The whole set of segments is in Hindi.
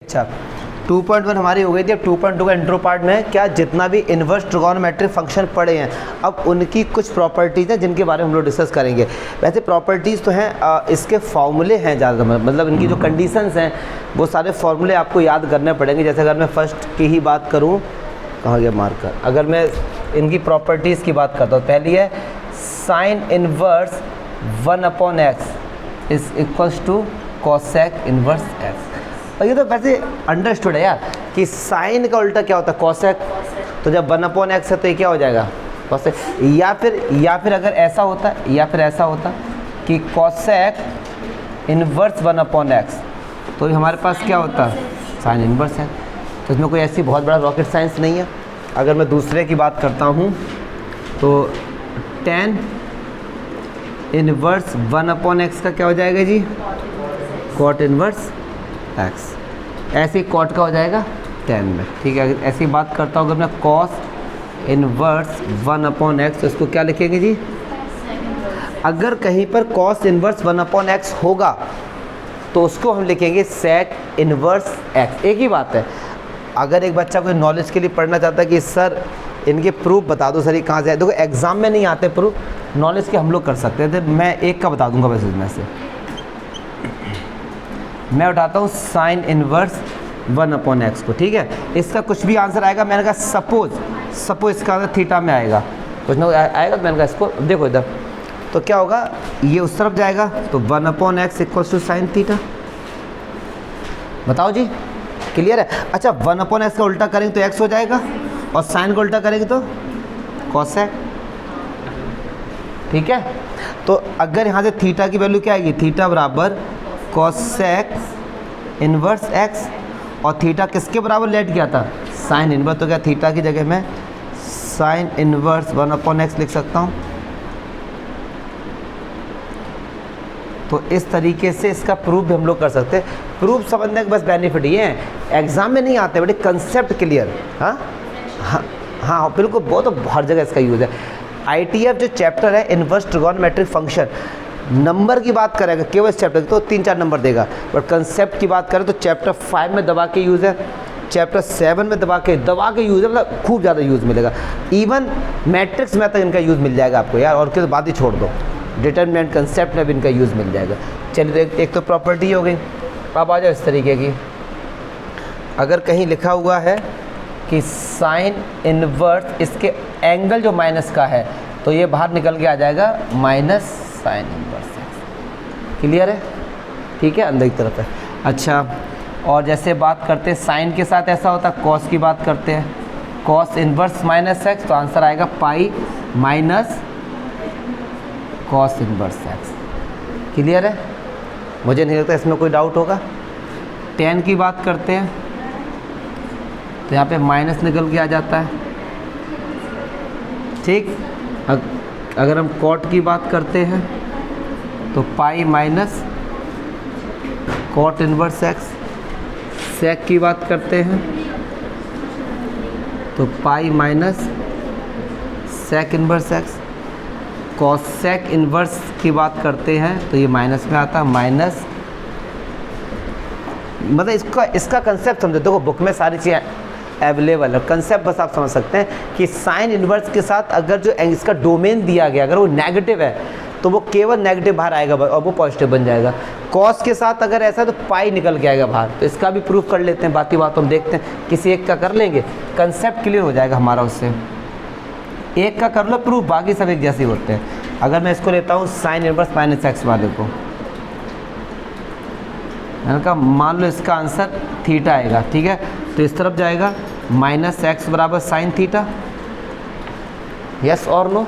अच्छा 2.1 हमारी हो गई थी। अब 2.2 का इंट्रो पार्ट में क्या जितना भी इन्वर्स ट्रिगोनोमेट्रिक फंक्शन पढ़े हैं अब उनकी कुछ प्रॉपर्टीज़ हैं जिनके बारे में हम लोग डिस्कस करेंगे। वैसे प्रॉपर्टीज़ तो हैं, इसके फॉर्मूले हैं ज़्यादा, मतलब इनकी जो कंडीशंस हैं वो सारे फॉर्मूले आपको याद करने पड़ेंगे। जैसे अगर मैं फर्स्ट की ही बात करूँ, कहाँ गया मार्कर, अगर मैं इनकी प्रॉपर्टीज़ की बात करता हूँ, पहली है sine inverse 1/x is equals to cosec inverse x। और ये तो वैसे अंडरस्टूड है यार कि साइन का उल्टा क्या होता है, कॉसेक। तो जब 1/x है तो ये क्या हो जाएगा, कॉसेक। या फिर अगर ऐसा होता कि कॉसेक इन्वर्स 1/x, तो हमारे पास क्या होता है, साइन इन्वर्स है। तो इसमें कोई ऐसी बहुत बड़ा रॉकेट साइंस नहीं है। अगर मैं दूसरे की बात करता हूँ तो tan इन्वर्स 1/x का क्या हो जाएगा जी, कॉट इन्वर्स x। ऐसे ही कॉट का हो जाएगा tan में, ठीक है। ऐसी बात करता हूँ अगर मैं कॉस इन्वर्स 1/x, तो इसको क्या लिखेंगे जी, अगर कहीं पर कॉस इन्वर्स 1/x होगा तो उसको हम लिखेंगे सेक इन्वर्स x। एक ही बात है। अगर एक बच्चा कोई नॉलेज के लिए पढ़ना चाहता है कि सर इनके प्रूफ बता दो, सर ये कहाँ से आए, देखो एग्जाम में नहीं आते प्रूफ, नॉलेज के हम लोग कर सकते थे। मैं एक का बता दूंगा वैसे इसमें से, मैं उठाता हूँ साइन इन्वर्स 1/x को, ठीक है। इसका कुछ भी आंसर आएगा, मैंने कहा सपोज इसका आंसर थीटा में आएगा, कुछ ना आएगा, तो मैंने कहा इसको देखो इधर, तो क्या होगा, ये उस तरफ जाएगा तो 1/x equals to sine theta. बताओ जी, क्लियर है। अच्छा 1/x का उल्टा करेंगे तो x हो जाएगा, और साइन का उल्टा करेंगे तो कॉसेक, ठीक है। तो अगर यहाँ से थीटा की वैल्यू क्या आएगी, थीटा बराबर कॉसेक इन्वर्स x, और थीटा किसके बराबर लेट किया था, साइन इन्वर्स, तो क्या थीटा की जगह मैं साइन इन्वर्स 1/x लिख सकता हूँ। तो इस तरीके से इसका प्रूफ भी हम लोग कर सकते हैं। प्रूफ समझने का बस बेनिफिट ये है, एग्जाम में नहीं आते बेटे, कंसेप्ट क्लियर। हाँ बिल्कुल, बहुत हर जगह इसका यूज़ है। ITF जो चैप्टर है इन्वर्स ट्रिगोनोमेट्रिक फंक्शन, नंबर की बात करेगा केवल इस चैप्टर की तो 3-4 नंबर देगा, बट कंसेप्ट की बात करें तो चैप्टर 5 में दबा के यूज़ है, चैप्टर 7 में दबा के यूज़ है, मतलब खूब ज़्यादा यूज़ मिलेगा। इवन मैट्रिक्स में तक इनका यूज़ मिल जाएगा आपको यार, और किस बात ही छोड़ दो, डिटरमिनेंट कंसेप्ट में भी इनका यूज़ मिल जाएगा। चलिए तो एक तो प्रॉपर्टी हो गई। अब आ जाओ इस तरीके की, अगर कहीं लिखा हुआ है कि साइन इन्वर्स, इसके एंगल जो माइनस का है तो ये बाहर निकल के आ जाएगा minus sign inverse x। Clear है, ठीक है, अंदर की तरफ है। अच्छा, और जैसे बात करते हैं साइन के साथ ऐसा होता है, कॉस की बात करते हैं, कॉस इन्वर्स माइनस x, तो आंसर आएगा pi minus cos inverse x। Clear है, मुझे नहीं लगता इसमें कोई डाउट होगा। tan की बात करते हैं तो यहाँ पे माइनस निकल के आ जाता है, ठीक। अगर हम कॉट की बात करते हैं तो pi minus cot inverse x। Sec की बात करते हैं तो pi minus sec inverse x। Cosec inverse की बात करते हैं तो ये माइनस में आता है, माइनस, मतलब इसका कंसेप्ट समझो। देखो बुक में सारी चीज़ें अवेलेबल है, कंसेप्ट बस आप समझ सकते हैं कि साइन इन्वर्स के साथ अगर जो इसका डोमेन दिया गया अगर वो नेगेटिव है तो वो केवल नेगेटिव बाहर आएगा और वो पॉजिटिव बन जाएगा। कॉस के साथ अगर ऐसा तो पाई निकल के आएगा बाहर। तो इसका भी प्रूफ कर लेते हैं, बाकी बात हम देखते हैं, किसी एक का कर लेंगे, कंसेप्ट क्लियर हो जाएगा हमारा उससे। एक का कर लो प्रूफ, बाकी सब एक जैसे ही होते हैं। अगर मैं इसको लेता हूँ साइन इन्वर्स माइनस x वाले को, मैंने कहा मान लो इसका आंसर थीटा आएगा, ठीक है, तो इस तरफ जाएगा माइनस x बराबर साइन थीटा, यस और नो,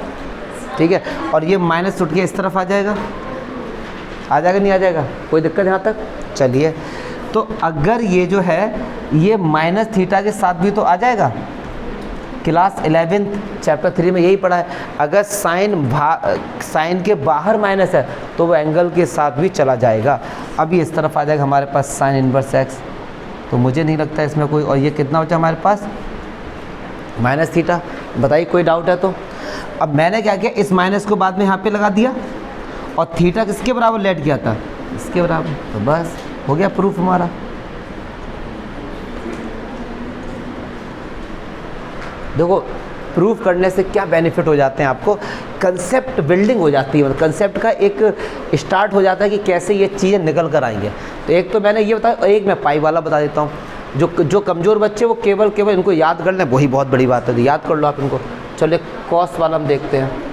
ठीक है। और ये माइनस उठ के इस तरफ आ जाएगा नहीं आ जाएगा, कोई दिक्कत यहाँ तक। चलिए, तो अगर ये जो है ये माइनस थीटा के साथ भी तो आ जाएगा, क्लास 11 चैप्टर 3 में यही पढ़ा है। अगर साइन के बाहर माइनस है तो वो एंगल के साथ भी चला जाएगा। अब ये इस तरफ आ जाएगा हमारे पास साइन इन्वर्स x, तो मुझे नहीं लगता इसमें कोई, और ये कितना बचा हमारे पास, माइनस थीटा। बताइए कोई डाउट है तो। अब मैंने क्या किया, इस माइनस को बाद में यहाँ पे लगा दिया, और थीटा किसके बराबर लेट किया था, इसके बराबर, तो बस हो गया प्रूफ हमारा। देखो प्रूफ करने से क्या बेनिफिट हो जाते हैं आपको, कंसेप्ट बिल्डिंग हो जाती है, मतलब कंसेप्ट का एक स्टार्ट हो जाता है कि कैसे ये चीज़ें निकल कर आएंगे। तो एक तो मैंने ये बताया, एक मैं पाई वाला बता देता हूँ। जो कमज़ोर बच्चे वो केवल इनको याद कर लें, वही बहुत बड़ी बात है, याद कर लो आप इनको। चलो एक कॉस वाला हम देखते हैं।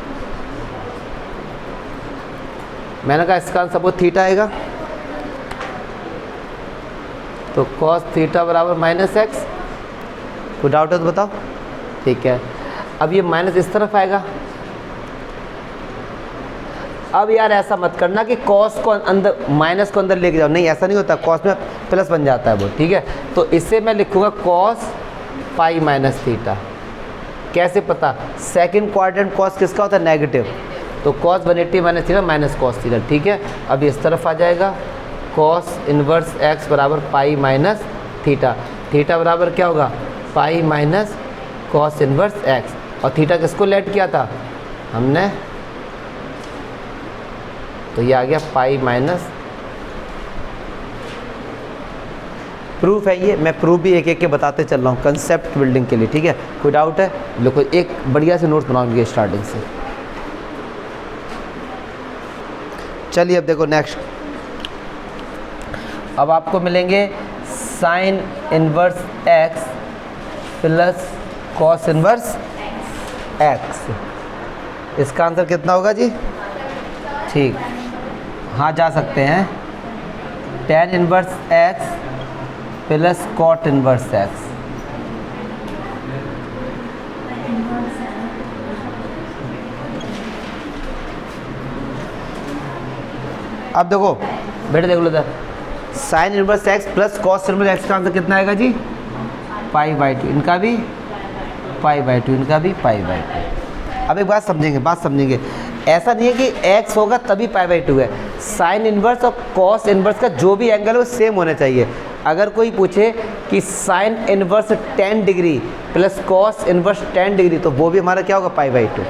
मैंने कहा इसका आंसर वो थीटा आएगा, तो कॉस थीटा बराबर माइनस एक्स। कोई डाउट है तो बताओ। ठीक है, अब ये माइनस इस तरफ आएगा। अब यार ऐसा मत करना कि कॉस को अंदर माइनस को अंदर लेके जाओ, नहीं ऐसा नहीं होता, कॉस में प्लस बन जाता है वो। ठीक है, तो इससे मैं लिखूँगा कॉस पाई माइनस थीटा। कैसे पता, सेकंड क्वाड्रेंट कॉस किसका होता है, नेगेटिव, तो cos 180 minus theta minus cos theta. ठीक है, अब इस तरफ आ जाएगा कॉस इनवर्स एक्स बराबर पाई माइनस थीटा। थीटा बराबर क्या होगा, pi minus cos inverse x, और थीटा किसको लेट किया था हमने, तो ये आ गया पाई माइनस। प्रूफ है ये, मैं प्रूफ भी एक एक के बताते चल रहा हूँ कंसेप्ट बिल्डिंग के लिए। ठीक है, कोई डाउट है देखो, एक बढ़िया से नोट्स बनाओगे स्टार्टिंग से। चलिए अब देखो नेक्स्ट, अब आपको मिलेंगे sine inverse x plus cos inverse x. इसका आंसर कितना होगा जी, ठीक, हाँ जा सकते हैं, tan inverse x plus cot inverse x. अब देखो बेटे देख लो इधर, sine inverse x plus cos inverse x का आंसर कितना आएगा जी, पाई बाई टू, इनका भी पाई बाई टू, इनका भी पाई बाई टू। अब एक बात समझेंगे, ऐसा नहीं है कि x होगा तभी पाई बाई टू है। साइन इनवर्स और कॉस इनवर्स का जो भी एंगल है वो सेम होना चाहिए। अगर कोई पूछे कि sine inverse 10 degree plus cos inverse 10 degree, तो वो भी हमारा क्या होगा, पाई बाई टू।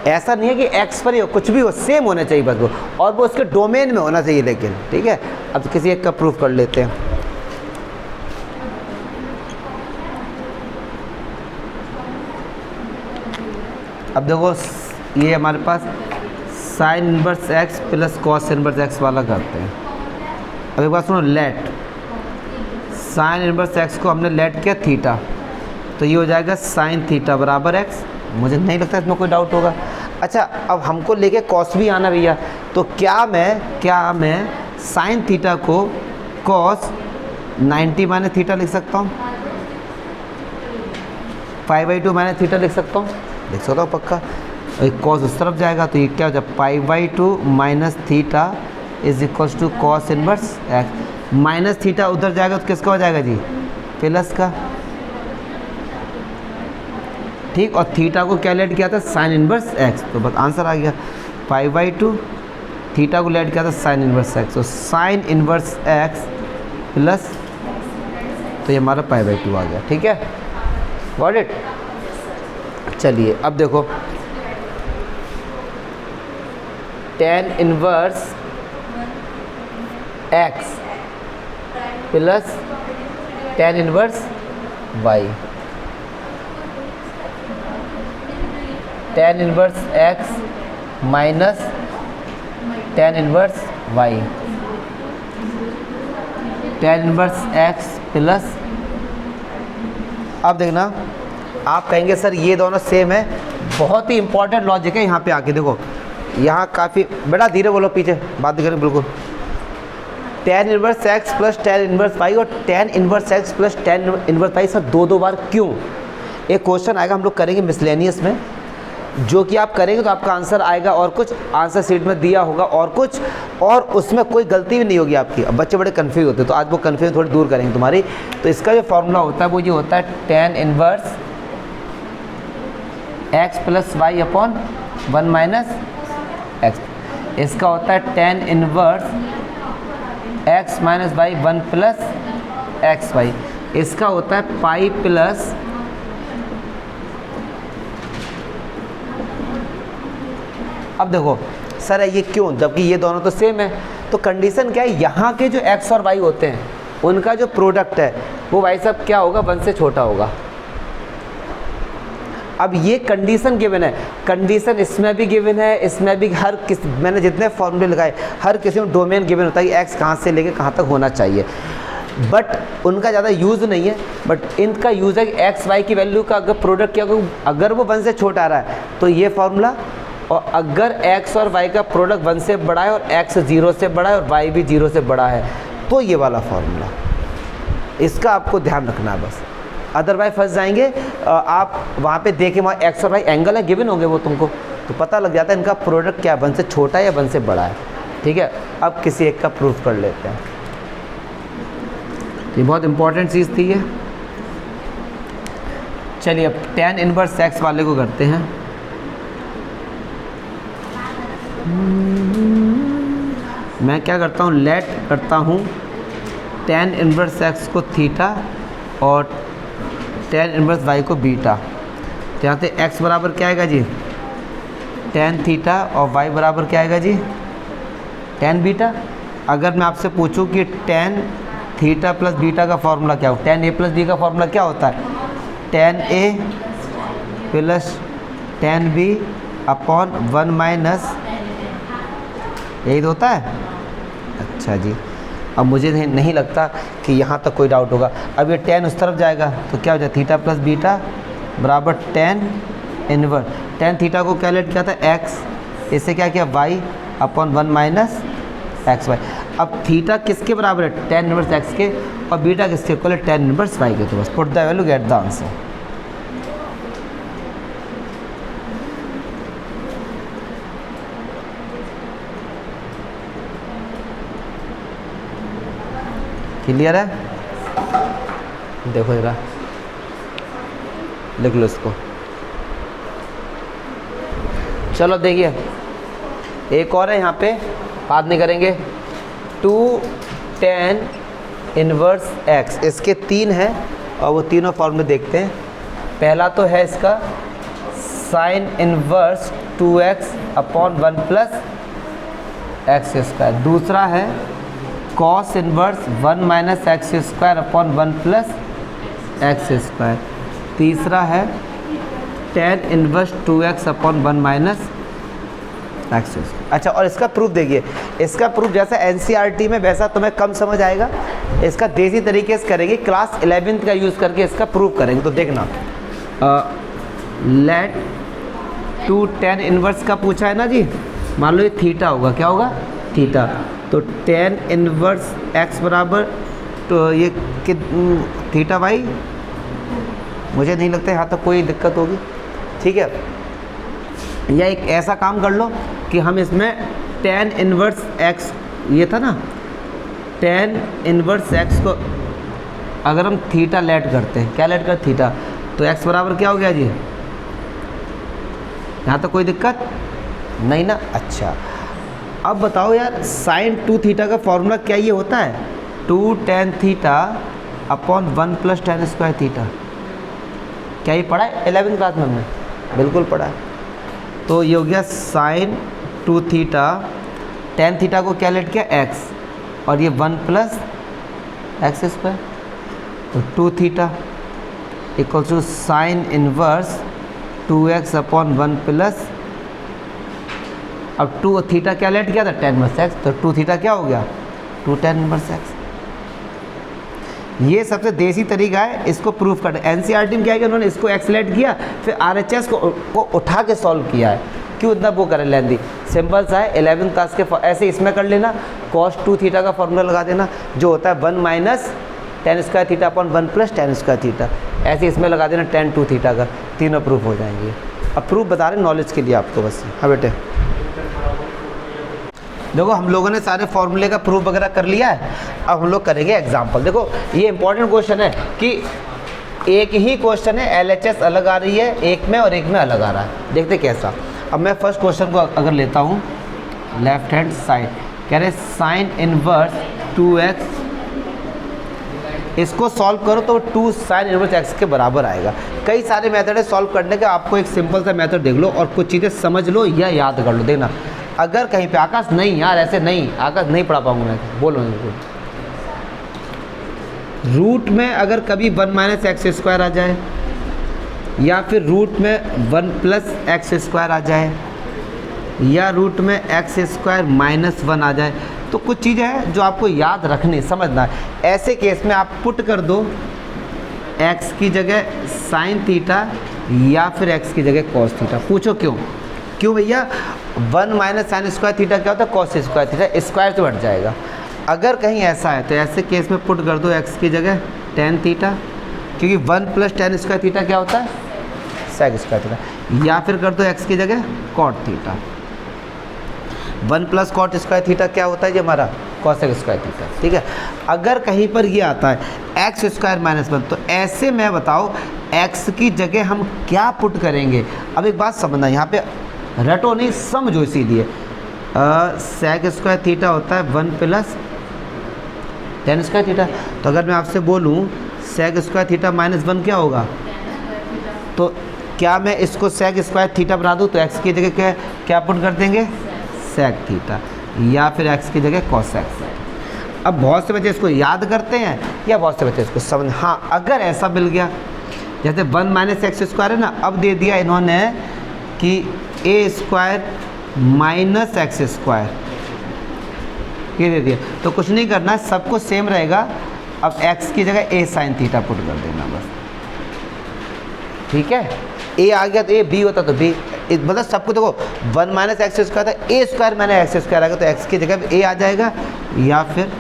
ऐसा नहीं है कि x पर ही हो, कुछ भी हो, सेम होना चाहिए बस वो, और वो उसके डोमेन में होना चाहिए लेकिन। ठीक है, अब किसी एक का प्रूफ कर लेते हैं। अब देखो ये हमारे पास sine inverse x plus cos inverse x वाला करते हैं। अब एक बात सुनो, लेट साइन इनवर्स एक्स को हमने लेट किया थीटा, तो ये हो जाएगा साइन थीटा बराबर एक्स। मुझे नहीं लगता इसमें कोई डाउट होगा। अच्छा, अब हमको लेके कॉस भी आना भैया, तो क्या मैं साइन थीटा को कॉस 90 माइनस थीटा लिख सकता हूँ, पाई बाई टू माइनस थीटा लिख सकता हूँ, लिख सकता हूँ पक्का। एक कॉस उस तरफ जाएगा तो ये क्या हो जाएगा, pi by two minus theta is equals to cos inverse x. Minus theta उधर जाएगा तो किसका हो जाएगा जी, प्लस का। ठीक, और थीटा को क्या लेट किया था, साइन इनवर्स एक्स, तो बस आंसर आ गया पाई बाई टू, थीटा को लेट किया था साइन इनवर्स एक्स, तो साइन इनवर्स एक्स प्लस, तो ये हमारा पाई बाई टू आ गया। ठीक है, गॉट इट। चलिए अब देखो, tan inverse x plus tan inverse y, tan inverse x minus tan inverse y, tan inverse x plus. अब देखना, आप कहेंगे सर ये दोनों सेम है, बहुत ही इंपॉर्टेंट लॉजिक है। यहाँ पे आके देखो, यहाँ काफ़ी बड़ा, धीरे बोलो, पीछे बात करें बिल्कुल। Tan inverse x plus tan inverse y और tan inverse x plus tan inverse y, sir दो बार क्यों? एक क्वेश्चन आएगा, हम लोग करेंगे मिसलेनियस में, जो कि आप करेंगे तो आपका आंसर आएगा और कुछ, आंसर शीट में दिया होगा और कुछ, और उसमें कोई गलती भी नहीं होगी आपकी। अब बच्चे बड़े कन्फ्यूज होते हैं, तो आज वो कन्फ्यूजन थोड़ी दूर करेंगे तुम्हारी। तो इसका जो फॉर्मूला होता है वो ये होता है, tan inverse x plus y upon 1 minus x. इसका होता है tan inverse x minus y 1 plus x y. इसका होता है पाई प्लस अब देखो सर ये क्यों, जबकि ये दोनों तो सेम है। तो कंडीशन क्या है, यहाँ के जो x और y होते हैं उनका जो प्रोडक्ट है वो भाई साहब क्या होगा, 1 से छोटा होगा। अब ये कंडीशन गिवन है, कंडीशन इसमें भी गिवन है, इसमें भी, हर किस, मैंने जितने फॉर्मूले लगाए हर किसी में डोमेन गिवन होता है कि एक्स कहाँ से लेके कहाँ तक होना चाहिए, बट उनका ज़्यादा यूज़ नहीं है। बट इनका यूज़ है कि एक्स वाई की वैल्यू का अगर प्रोडक्ट किया, अगर वो 1 से छोटा आ रहा है तो ये फार्मूला, और अगर x और y का प्रोडक्ट 1 से बड़ा है और x 0 से बड़ा है और y भी 0 से बड़ा है तो ये वाला फार्मूला, इसका आपको ध्यान रखना है बस, अदरवाइज फंस जाएंगे। आप वहाँ पे देखें, वहाँ x और y एंगल है गिवन होंगे, वो तुमको तो पता लग जाता है इनका प्रोडक्ट क्या 1 से छोटा है या 1 से बड़ा है। ठीक है, अब किसी एक का प्रूफ कर लेते हैं। ये बहुत इंपॉर्टेंट चीज़ थी ये। चलिए अब tan इनवर्स x वाले को करते हैं। मैं क्या करता हूँ, लेट करता हूँ tan इनवर्स x को थीटा और tan इनवर्स y को बीटा। तो यहाँ से x बराबर क्या आएगा जी, tan थीटा, और y बराबर क्या आएगा जी, tan बीटा। अगर मैं आपसे पूछूं कि tan थीटा प्लस बीटा का फॉर्मूला क्या हो, tan a प्लस b का फॉर्मूला क्या होता है, tan a plus tan b upon 1 minus, यही तो होता है। अच्छा जी, अब मुझे नहीं लगता कि यहाँ तक कोई डाउट होगा। अब ये tan उस तरफ जाएगा तो क्या हो जाए, थीटा प्लस बीटा बराबर tan इनवर्स, tan थीटा को कैलकुलेट किया था x, इससे क्या किया y upon 1 minus x y. अब थीटा किसके बराबर है, tan इनवर्स x के, और बीटा किसके इक्वल है, tan इनवर्स y के। तो बस put the value, get the answer. Clear है, देखो जरा, लिख लो इसको। चलो देखिए, एक और है यहाँ पे, बात नहीं करेंगे। 2 tan इनवर्स x, इसके 3 हैं और वो तीनों फॉर्मूले देखते हैं। पहला तो है इसका sign inverse 2x upon 1 plus x square. दूसरा है cos inverse 1 minus x square upon 1 plus x square. तीसरा है tan inverse 2x upon 1 minus x square. अच्छा, और इसका प्रूफ देखिए, इसका प्रूफ जैसा NCERT में वैसा तुम्हें कम समझ आएगा, इसका देसी तरीके से करेंगे, क्लास 11th का यूज़ करके इसका प्रूफ करेंगे। तो देखना, लेट 2 tan इनवर्स का पूछा है ना जी, मान लो ये थीटा होगा, क्या होगा, थीटा। तो tan इनवर्स x बराबर, तो ये थीटा वाई, मुझे नहीं लगता यहाँ तक कोई दिक्कत होगी। ठीक है, या एक ऐसा काम कर लो कि हम इसमें tan इनवर्स x, ये था ना, tan इनवर्स x को अगर हम थीटा लेट करते हैं, क्या लेट कर, थीटा, तो x बराबर क्या हो गया जी, यहाँ तक कोई दिक्कत नहीं ना। अच्छा, अब बताओ यार, साइन 2 थीटा का फॉर्मूला क्या ये होता है, 2 tan theta upon 1 plus tan square theta. क्या ये पढ़ा है 11th क्लास में हमने, बिल्कुल पढ़ा है। तो ये हो गया साइन 2 थीटा, tan थीटा को क्या लेट किया, x, और ये 1 प्लस एक्स स्क्वायर। तो 2 theta equal to sine inverse 2x upon 1 plus, अब 2 थीटा क्या लेट किया था, tan इनवर्स x, तो 2 थीटा क्या हो गया, 2 tan इनवर्स x। ये सबसे देसी तरीका है इसको प्रूफ करना। NCERT में क्या है कि उन्होंने इसको एक्सलेट किया, फिर RHS को उठा के सॉल्व किया है। क्यों इतना वो करें लेंदी, सिंपल सा है, 11th क्लास के ऐसे इसमें कर लेना, cos 2 थीटा का फॉर्मूला लगा देना, जो होता है 1 minus tan square theta upon 1 plus tan square theta, ऐसे इसमें लगा देना tan 2 थीटा का, तीनों प्रूफ हो जाएंगे। अब प्रूफ बता रहे नॉलेज के लिए आपको बस। हाँ बेटे, देखो हम लोगों ने सारे फॉर्मूले का प्रूफ वगैरह कर लिया है, अब हम लोग करेंगे एग्जाम्पल। देखो ये इंपॉर्टेंट क्वेश्चन है कि एक ही क्वेश्चन है, LHS अलग आ रही है एक में और एक में अलग आ रहा है, देखते कैसा। अब मैं फर्स्ट क्वेश्चन को अगर लेता हूँ, लेफ्ट हैंड साइड, कह रहे साइन इनवर्स 2x, इसको सॉल्व करो तो 2 साइन इनवर्स x के बराबर आएगा। कई सारे मेथड है सॉल्व करने के, आपको एक सिंपल सा मेथड देख लो और कुछ चीज़ें समझ लो या याद कर लो। देखना, अगर कहीं पे आकाश नहीं यार, ऐसे नहीं आकाश नहीं पढ़ा पाऊंगा मैं, बोलो रूट में अगर कभी 1 माइनस एक्स स्क्वायर आ जाए या फिर रूट में 1 प्लस एक्स स्क्वायर आ जाए, या रूट में एक्स स्क्वायर माइनस 1 आ जाए। तो कुछ चीज़ें हैं जो आपको याद रखनी, समझना है। ऐसे केस में आप पुट कर दो x की जगह साइन थीटा या फिर x की जगह कॉस थीटा। पूछो क्यों? क्यों भैया? 1 माइनस साइन स्क्वायर थीटा क्या होता है? कॉस स्क्वायर थीटा, स्क्वायर तो हट जाएगा। अगर कहीं ऐसा है तो ऐसे केस में पुट कर दो x की जगह टेन थीटा, क्योंकि 1 प्लस टेन स्क्वायर थीटा क्या होता है? Sec square theta. या फिर कर दो x की जगह cot theta. 1 plus cot square theta क्या होता है? ये हमारा कॉसेक स्क्वायर थीटा। ठीक है। अगर कहीं पर ये आता है एक्स स्क्वायर माइनस 1, तो ऐसे में बताओ x की जगह हम क्या पुट करेंगे? अब एक बात समझना, यहाँ पे रटो नहीं, समझो। इसीलिए सेक स्क्वायर थीटा होता है 1 प्लस टेन स्क्वायर थीटा। तो अगर मैं आपसे बोलूँ सेक स्क्वायर थीटा माइनस 1 क्या होगा, तो क्या मैं इसको सेक स्क्वायर थीटा बना दूँ? तो एक्स की जगह क्या पुट कर देंगे? सेक थीटा, या फिर एक्स की जगह कॉसेक थीटा। अब बहुत से बच्चे इसको याद करते हैं या बहुत से बच्चे इसको समझ, हाँ अगर ऐसा मिल गया, जैसे 1 माइनस एक्स स्क्वायर है ना, अब दे दिया इन्होंने कि ए स्क्वायर माइनस एक्स स्क्वायर, ये दे दिया, तो कुछ नहीं करना, सबको सेम रहेगा। अब x की जगह a साइन थीटा पुट कर देना बस। ठीक है। a आ गया तो a, b होता तो b, मतलब सबको देखो 1 माइनस एक्स स्क्वायर था, a square minus x square आएगा, तो x की जगह a आ जाएगा। या फिर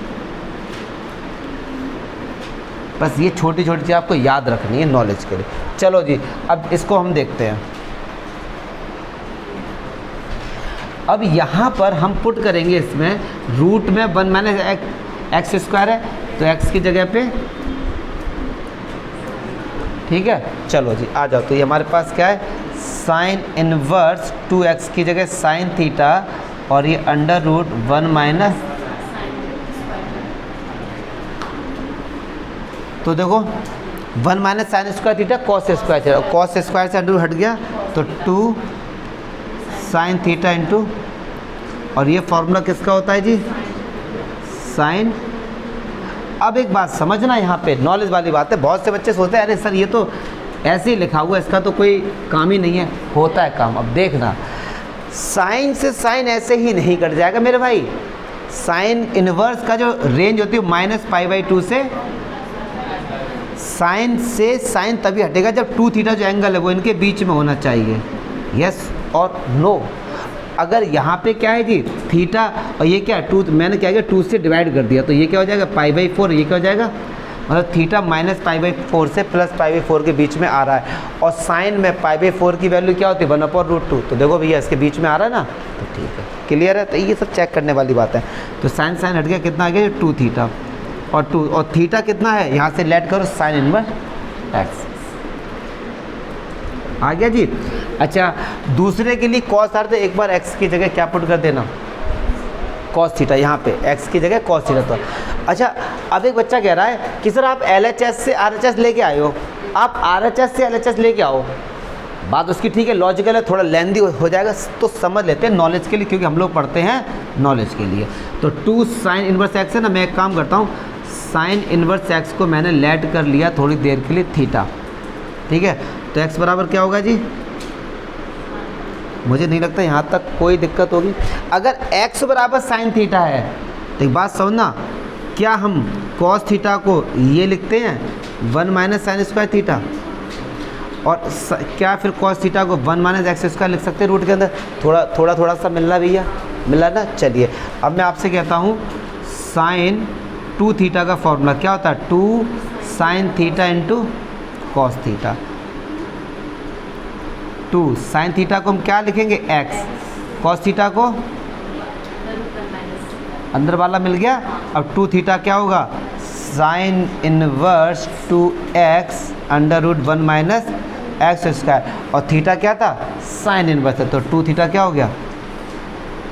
बस ये छोटी छोटी चीज़ आपको याद रखनी है नॉलेज के लिए। चलो जी, अब इसको हम देखते हैं। अब यहाँ पर हम पुट करेंगे इसमें रूट में 1 माइनस एक्स स्क्वायर है, तो x की जगह पे, ठीक है। चलो जी आ जाओ, तो ये हमारे पास क्या है? साइन इनवर्स 2x की जगह साइन थीटा, और ये अंडर रूट 1 माइनस, तो देखो 1 minus sine square theta cos square theta, cos square से अंडर रूट हट गया तो 2 साइन थीटा इंटू, और ये फॉर्मूला किसका होता है जी? साइन। अब एक बात समझना, यहाँ पे नॉलेज वाली बात है। बहुत से बच्चे सोचते हैं अरे सर ये तो ऐसे ही लिखा हुआ है, इसका तो कोई काम ही नहीं है। होता है काम। अब देखना, साइन से साइन ऐसे ही नहीं कट जाएगा मेरे भाई। साइन इनवर्स का जो रेंज होती है -π/2 से, साइन से साइन तभी हटेगा जब 2 थीटा जो एंगल है वो इनके बीच में होना चाहिए। यस और नो। अगर यहाँ पे क्या है जी? थीटा, और ये क्या है? 2, मैंने क्या किया? 2 से डिवाइड कर दिया, तो ये क्या हो जाएगा? π/4। ये क्या हो जाएगा? मतलब थीटा -π/4 से +π/4 के बीच में आ रहा है। और साइन में π/4 की वैल्यू क्या होती है? 1/√2। तो देखो भैया इसके बीच में आ रहा है ना, तो ठीक है, क्लियर है। तो ये सब चेक करने वाली बात है। तो साइन साइन हट गया, कितना आ गया? 2 थीटा, और 2, और थीटा कितना है? यहाँ से लेट करो साइन इनवर्स एक्स, आ गया जी। अच्छा, दूसरे के लिए कॉस आर, तो एक बार x की जगह क्या पुट कर देना? Cos theta. यहाँ पे x की जगह कॉस थीटा। तो अच्छा, अब एक बच्चा कह रहा है कि सर आप LHS से RHS लेके आए हो, आप RHS से LHS लेके आओ। बात उसकी ठीक है, लॉजिकल है, थोड़ा लेंदी हो जाएगा, तो समझ लेते हैं नॉलेज के लिए, क्योंकि हम लोग पढ़ते हैं नॉलेज के लिए। तो 2 साइन इनवर्स एक्स है ना, मैं एक काम करता हूँ, साइन इनवर्स एक्स को मैंने लेट कर लिया थोड़ी देर के लिए थीटा। ठीक है, तो x बराबर क्या होगा जी? मुझे नहीं लगता यहाँ तक कोई दिक्कत होगी। अगर x बराबर साइन थीटा है, तो एक बात समझना, क्या हम कॉस थीटा को ये लिखते हैं 1 माइनस साइन स्क्वायर थीटा, और क्या फिर कॉस थीटा को 1 माइनस एक्स स्क्वायर लिख सकते हैं रूट के अंदर? थोड़ा सा मिल रहा भैया, मिल रहा ना। चलिए अब मैं आपसे कहता हूँ, साइन 2 थीटा का फॉर्मूला क्या होता है? 2 sine theta into cos theta. 2 sine theta को हम क्या लिखेंगे? x, कॉस थीटा को अंदर वाला मिल गया। अब 2 थीटा क्या होगा? Sine inverse 2x under root 1 minus x square, और थीटा क्या था? साइन इनवर्स है, तो 2 थीटा क्या हो गया?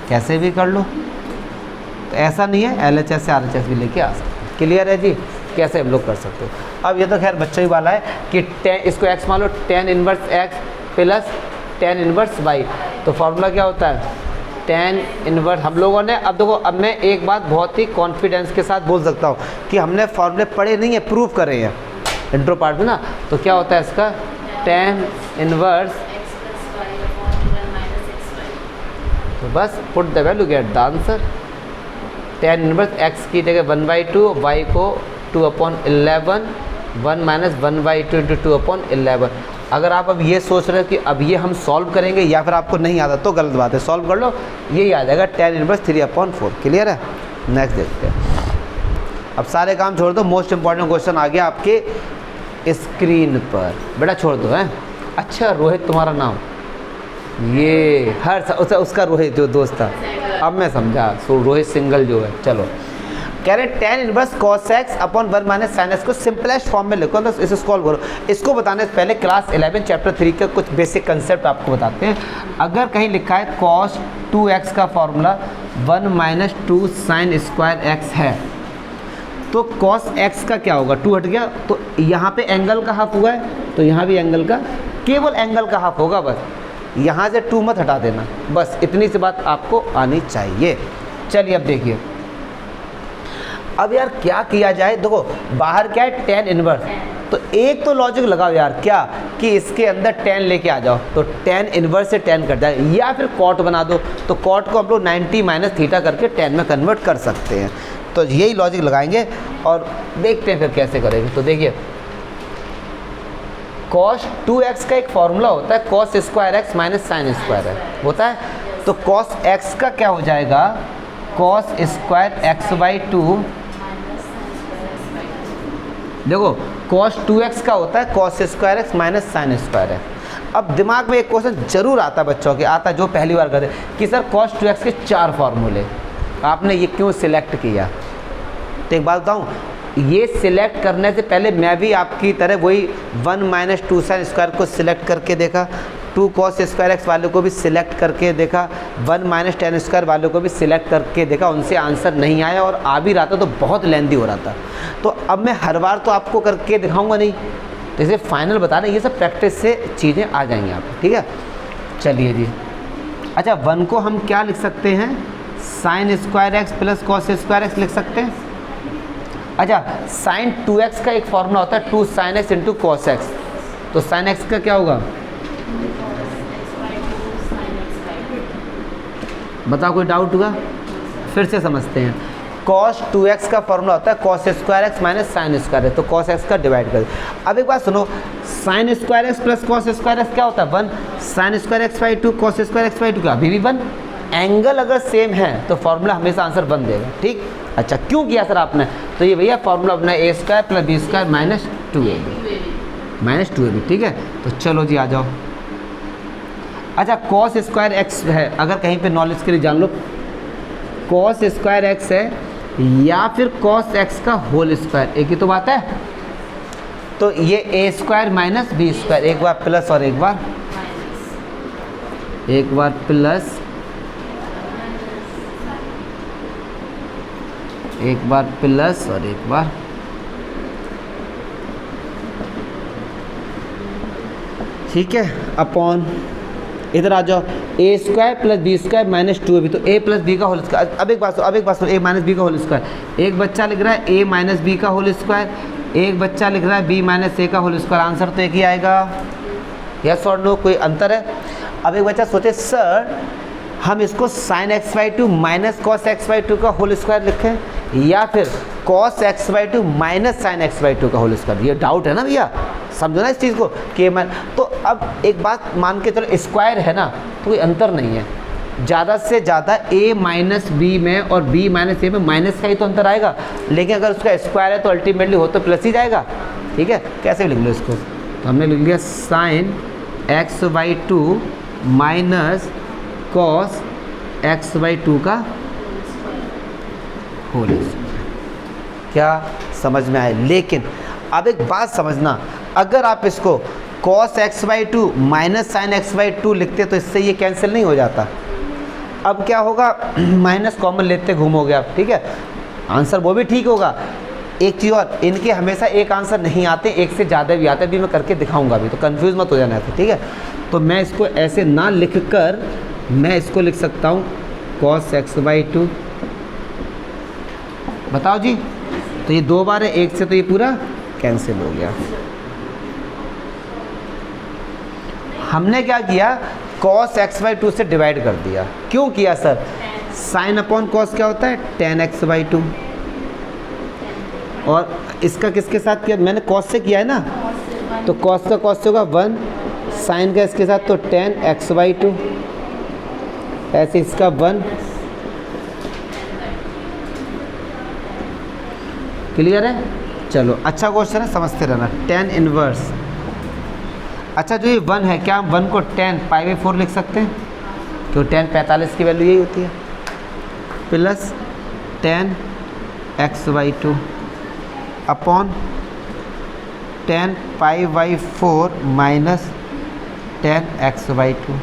कैसे भी कर लो, तो ऐसा नहीं है, LHS से RHS भी लेके आ सकते। क्लियर है जी? कैसे हम लोग कर सकते हो। अब ये तो खैर बच्चा ही वाला है कि इसको x मान लो, tan inverse x plus tan inverse y, तो फॉर्मूला क्या होता है? tan inverse. हम लोगों ने, अब देखो, अब मैं एक बात बहुत ही कॉन्फिडेंस के साथ बोल सकता हूँ कि हमने फॉर्मूले पढ़े नहीं है, प्रूव करे हैं इंट्रो पार्ट में ना। तो क्या होता है इसका? tan इनवर्स, तो बस put the value get the answer. tan inverse x की जगह 1/2, y को 2/11, 1 माइनस 1/2 इंटू 2/11। अगर आप अब ये सोच रहे हो कि अब ये हम सॉल्व करेंगे या फिर आपको नहीं आता तो गलत बात है, सॉल्व कर लो, यही आ जाएगा tan इनवर्स 3/4। क्लियर है? नेक्स्ट देखते हैं। अब सारे काम छोड़ दो, मोस्ट इंपॉर्टेंट क्वेश्चन आ गया आपके स्क्रीन पर, बेटा छोड़ दो है। अच्छा रोहित तुम्हारा नाम, ये हर उसका रोहित जो दोस्त था, अब मैं समझा, सो रोहित सिंगल जो है। चलो कह रहे tan inverse cos x upon 1 minus sin x को सिंपलेस्ट फॉर्म में लिखो, तो इसे सॉल्व करो। इसको बताने से पहले क्लास 11 चैप्टर 3 का कुछ बेसिक कंसेप्ट आपको बताते हैं। अगर कहीं लिखा है cos 2x का formula 1 minus 2 sin square x है, तो cos x का क्या होगा, 2 हट गया, तो यहाँ पे एंगल का हाफ हुआ है, तो यहाँ भी एंगल का, केवल एंगल का हाफ होगा, बस यहाँ से 2 मत हटा देना, बस इतनी सी बात आपको आनी चाहिए। चलिए अब देखिए, अब यार क्या किया जाए। देखो बाहर क्या है, tan इनवर्स, तो एक तो लॉजिक लगाओ यार, क्या कि इसके अंदर tan लेके आ जाओ, तो tan इनवर्स से tan कट जाए, या फिर cot बना दो, तो cot को हम लोग 90 माइनस थीटा करके tan में कन्वर्ट कर सकते हैं। तो यही लॉजिक लगाएंगे और देखते हैं फिर कैसे करेंगे। तो देखिए cos 2x का एक फॉर्मूला होता है cos square x minus sine square है होता है, तो cos x का क्या हो जाएगा, cos स्क्वायर x/2, देखो cos 2x का होता है cos square x minus sine square है। अब दिमाग में एक क्वेश्चन जरूर आता है बच्चों के, आता जो पहली बार करते कि सर cos 2x के 4 फार्मूले, आपने ये क्यों सिलेक्ट किया। तो एक बात बताऊँ, ये सिलेक्ट करने से पहले मैं भी आपकी तरह वही 1 माइनस 2 साइन स्क्वायर को सिलेक्ट करके देखा, 2 cos स्क्वायर x वालों को भी सिलेक्ट करके देखा, 1 माइनस tan स्क्वायर वालों को भी सिलेक्ट करके देखा, उनसे आंसर नहीं आया और आ भी रहा था तो बहुत लेंदी हो रहा था। तो अब मैं हर बार तो आपको करके दिखाऊंगा नहीं, तो इसे फाइनल बताना, ये सब प्रैक्टिस से चीज़ें आ जाएंगी आपको, ठीक है। चलिए जी, अच्छा 1 को हम क्या लिख सकते हैं, sine square x plus cos square x लिख सकते हैं। अच्छा साइन 2x का एक फॉर्मूला होता है 2 sin x into cos x, तो sin x का क्या होगा, बताओ कोई डाउट हुआ, फिर से समझते हैं। cos 2x का फॉर्मूला होता है cos square x minus sine square है, तो cos x का डिवाइड कर। अब एक बात सुनो, sine square x plus cos square x क्या होता है 1, sine square x/2 cos square x/2 का अभी भी 1, एंगल अगर सेम है तो फॉर्मूला हमेशा आंसर 1 देगा, ठीक। अच्छा क्यों किया सर आपने, तो ये भैया फॉर्मूला अपना a square plus b square minus 2ab, ठीक है। तो चलो जी आ जाओ। अच्छा cos स्क्वायर x है, अगर कहीं पे नॉलेज के लिए जान लो, cos स्क्वायर x है या फिर cos x का होल स्क्वायर, एक ही तो बात है। तो ये a square minus b square, एक बार प्लस और एक बार प्लस, एक बार प्लस और एक बार, ठीक है, अपॉन, इधर आ जाओ, a square plus b square minus 2ab, तो a प्लस बी का होल स्क्वायर। अब एक बात सुनो, a माइनस बी का होल स्क्वायर, एक बच्चा लिख रहा है a माइनस बी का होल स्क्वायर, एक बच्चा लिख रहा है b माइनस a का होल स्क्वायर, आंसर तो एक ही आएगा, यस और नो, कोई अंतर है। अब एक बच्चा सोचे सर हम इसको sin x/2 minus cos x/2 का होल स्क्वायर लिखें या फिर cos x/2 minus sin x/2 का होल स्क्वायर, ये डाउट है ना भैया, समझो ना इस चीज़ को कि मैं, तो अब एक बात मान के चलो, स्क्वायर है ना तो कोई अंतर नहीं है, ज़्यादा से ज़्यादा a माइनस बी में और b माइनस ए में माइनस का ही तो अंतर आएगा, लेकिन अगर उसका स्क्वायर है तो अल्टीमेटली हो तो प्लस ही जाएगा, ठीक है। कैसे लिख लो इसको, तो हमने लिख लिया sin x/2 minus cos x/2 का होल स्क्वायर, क्या समझ में आए। लेकिन अब एक बात समझना, अगर आप इसको cos x/2 minus sign x/2 लिखते तो इससे ये कैंसिल नहीं हो जाता। अब क्या होगा, माइनस कॉमन लेते घूमोगे आप, ठीक है, आंसर वो भी ठीक होगा। एक चीज़ और, इनके हमेशा एक आंसर नहीं आते, एक से ज़्यादा भी आते, भी मैं करके दिखाऊंगा अभी, तो कंफ्यूज मत हो जाना है, ठीक है। तो मैं इसको ऐसे ना लिख कर मैं इसको लिख सकता हूँ cos x/2, बताओ जी, तो ये 2 बार है, एक से तो ये पूरा कैंसिल हो गया, हमने क्या किया, cos x/2 से डिवाइड कर दिया। क्यों किया सर? साइन अपॉन कॉस क्या होता है? tan x/2। और इसका किसके साथ किया? मैंने कॉस से किया है ना, तो कॉस का कॉस से होगा 1, साइन का इसके साथ तो tan x/2, ऐसे इसका 1। क्लियर है? चलो अच्छा क्वेश्चन है, समझते रहना। tan इनवर्स, अच्छा जो ये 1 है, क्या हम 1 को tan π/4 लिख सकते हैं? क्यों, tan 45 की वैल्यू यही होती है, plus tan x/2 upon tan π/4 minus tan x/2।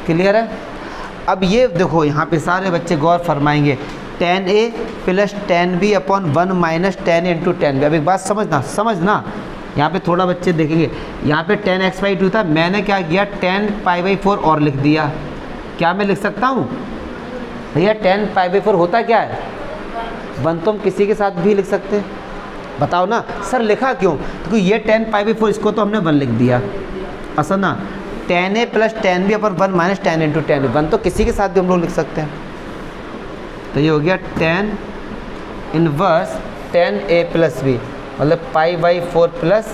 Clear है? अब ये देखो, यहाँ पे सारे बच्चे गौर फरमाएंगे, tan a plus tan b upon 1 minus tan a into tan b। अब एक बात समझना, यहाँ पे थोड़ा बच्चे देखेंगे, यहाँ पे tan x/2 था, मैंने क्या किया, tan π/4 और लिख दिया। क्या मैं लिख सकता हूँ भैया? tan π/4 होता क्या है? 1 तो हम किसी के साथ भी लिख सकते हैं। बताओ ना सर, लिखा क्यों? क्योंकि ये tan π/4, इसको तो हमने 1 लिख दिया। असल ना, tan a plus tan b upon 1 minus tan into tan b, 1 तो किसी के साथ भी हम लोग लिख सकते हैं। तो ये हो गया tan inverse tan a plus b, मतलब π/4 प्लस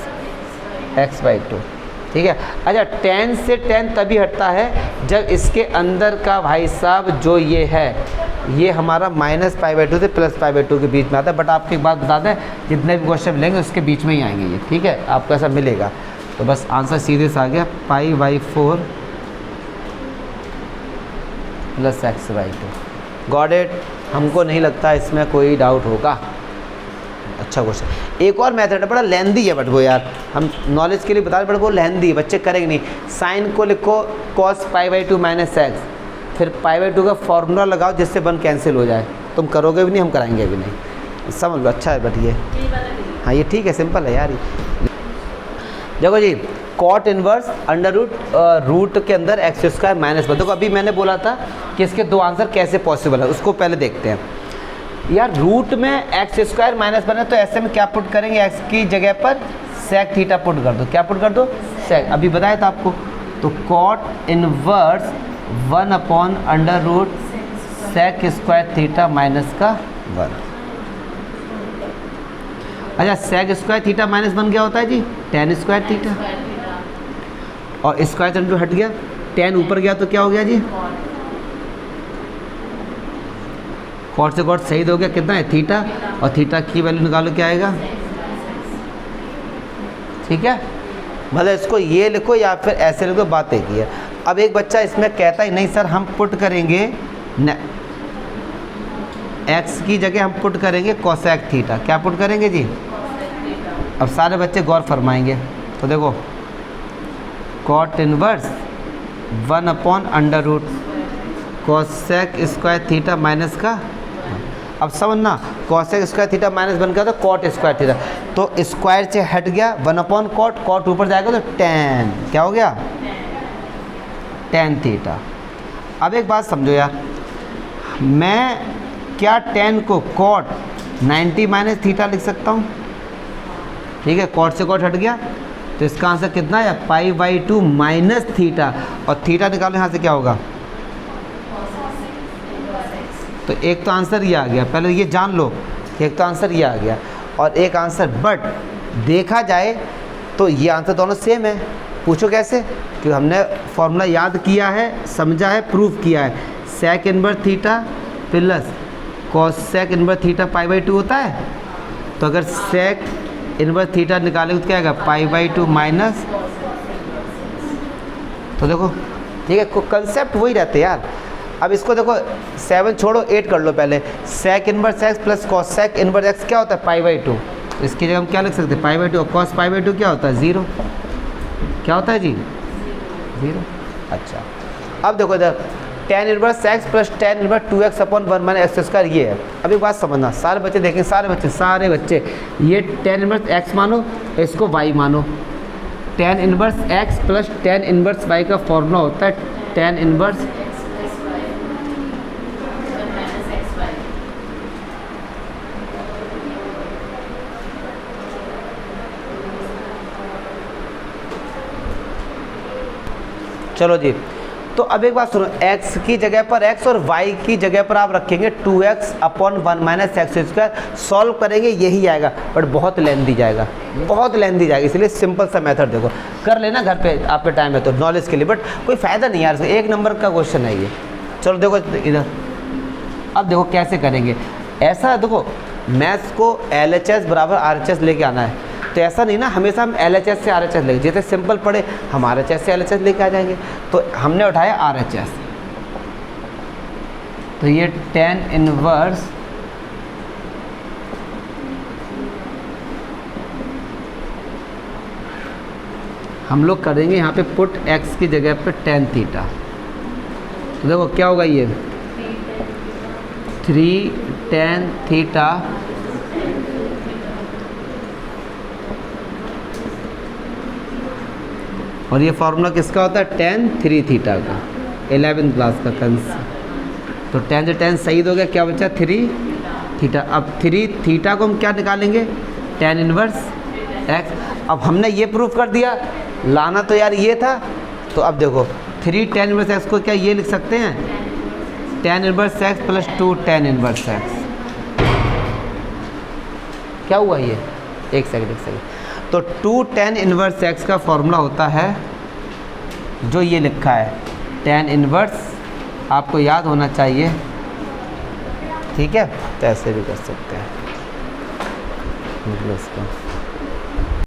x/2। ठीक है? अच्छा, tan से tan तभी हटता है जब इसके अंदर का भाई साहब जो ये है, ये हमारा माइनस π/2 से प्लस π/2 के बीच में आता है। बट आपको एक बात बता दें, जितने भी क्वेश्चन लेंगे उसके बीच में ही आएंगे ये। ठीक है? आपको ऐसा मिलेगा। तो बस आंसर सीधे से आ गया, π/4 प्लस x/2। Got it? हमको नहीं लगता इसमें कोई डाउट होगा। अच्छा क्वेश्चन। एक और मेथड है, बड़ा लेंदी है बट वो यार, हम नॉलेज के लिए बता रहे, बट वो लेंदी है, बच्चे करेंगे नहीं। साइन को लिखो cos π/2 माइनस एक्स, फिर π/2 का फॉर्मूला लगाओ जिससे 1 कैंसिल हो जाए। तुम करोगे भी नहीं, हम कराएंगे भी नहीं। समझ लो, अच्छा है बट ये, हाँ ये ठीक है, सिंपल है यार ये। देखो जी, कॉट इनवर्स अंडर रूट के अंदर x² माइनस 1। देखो अभी मैंने बोला था कि इसके 2 आंसर कैसे पॉसिबल है, उसको पहले देखते हैं। यार रूट में x² माइनस 1 है, तो ऐसे में क्या पुट करेंगे, x की जगह पर sec थीटा पुट कर दो। क्या पुट कर दो? sec। अभी बताया था आपको। तो cot inverse 1 upon under root sec² theta minus का 1। अच्छा, sec² थीटा माइनस 1 क्या होता है जी? tan² theta. और स्क्वायर इंटू हट गया, tan ऊपर गया तो क्या हो गया जी? कॉट से कॉट सही हो गया, कितना है? थीटा। और थीटा की वैल्यू निकालो, क्या आएगा? ठीक है? मतलब इसको ये लिखो या फिर ऐसे लिखो, बात एक ही है। अब एक बच्चा इसमें कहता ही नहीं सर हम पुट करेंगे x की जगह हम पुट करेंगे कोसेक थीटा। क्या पुट करेंगे जी? अब सारे बच्चे गौर फरमाएंगे। तो देखो, cot inverse 1 upon under root cosec² theta minus का। अब समझना, cosec² थीटा माइनस 1 का, तो cot² थीटा, तो स्क्वायर से हट गया 1 अपॉन कॉट, कॉट ऊपर जाएगा तो tan। क्या हो गया? tan theta. अब एक बात समझो यार, मैं क्या tan को cot 90 माइनस थीटा लिख सकता हूँ? ठीक है, cot से cot हट गया, तो इसका आंसर कितना है? π/2 माइनस थीटा। और थीटा निकालो यहाँ से, क्या होगा? तो एक तो आंसर ये आ गया, पहले ये जान लो कि एक तो आंसर ये आ गया और एक आंसर, बट देखा जाए तो ये आंसर दोनों सेम है। पूछो कैसे? कि हमने फॉर्मूला याद किया है, समझा है, प्रूफ किया है। sec inverse theta plus cosec inverse theta π/2 होता है। तो अगर sec इनवर्स थीटा निकालेंगे तो क्या आएगा? π/2 माइनस। तो देखो ठीक है, कंसेप्ट वही रहते हैं यार। अब इसको देखो, 7 छोड़ो 8 कर लो पहले। sec inverse x plus cosec inverse x क्या होता है? π/2। इसकी जगह हम क्या लिख सकते हैं? π/2। और cos π/2 क्या होता है? 0। क्या होता है जी? 0। अच्छा, अब देखो इधर tan inverse x plus tan inverse 2x upon 1 minus x², ये है। अब एक बात समझना, सारे बच्चे देखें, सारे बच्चे ये tan इनवर्स x मानो, इसको y मानो। tan inverse x plus tan inverse y का फॉर्मूला होता है tan इनवर्स चलो जी, तो अब एक बात सुनो, x की जगह पर x और y की जगह पर आप रखेंगे 2x upon 1 minus x square, solve करेंगे यही आएगा, बट बहुत लेंथी जाएगा, बहुत लेंथी जाएगा, इसलिए सिंपल सा मेथड देखो कर लेना घर पे, आप पे टाइम है तो नॉलेज के लिए, बट कोई फ़ायदा नहीं यार, एक नंबर का क्वेश्चन है ये। चलो देखो इधर, अब देखो कैसे करेंगे। ऐसा देखो मैथ्स को LHS बराबर RHS लेके आना है, तो ऐसा नहीं ना हमेशा हम LHS से RHS लेके, जैसे सिंपल पढ़े हम RHS से LHS लेके आ जाएंगे, तो हमने उठाया RHS, तो ये tan इनवर्स हम लोग करेंगे यहाँ पे पुट x की जगह पे tan थीटा, तो देखो क्या होगा ये 3 tan थीटा और ये फार्मूला किसका होता है tan 3 थीटा का, 11th क्लास का कंसेप्ट। तो tan से tan सही हो गया, क्या बचा 3 थीटा। अब 3 थीटा को हम क्या निकालेंगे tan इनवर्स x। अब हमने ये प्रूफ कर दिया, लाना तो यार ये था, तो अब देखो 3 tan इनवर्स x को क्या ये लिख सकते हैं tan inverse x plus 2 tan inverse x। क्या हुआ ये, एक सेकंड, तो 2 tan इनवर्स x का फॉर्मूला होता है जो ये लिखा है tan इनवर्स, आपको याद होना चाहिए, ठीक है, तो ऐसे भी कर सकते हैं इसका।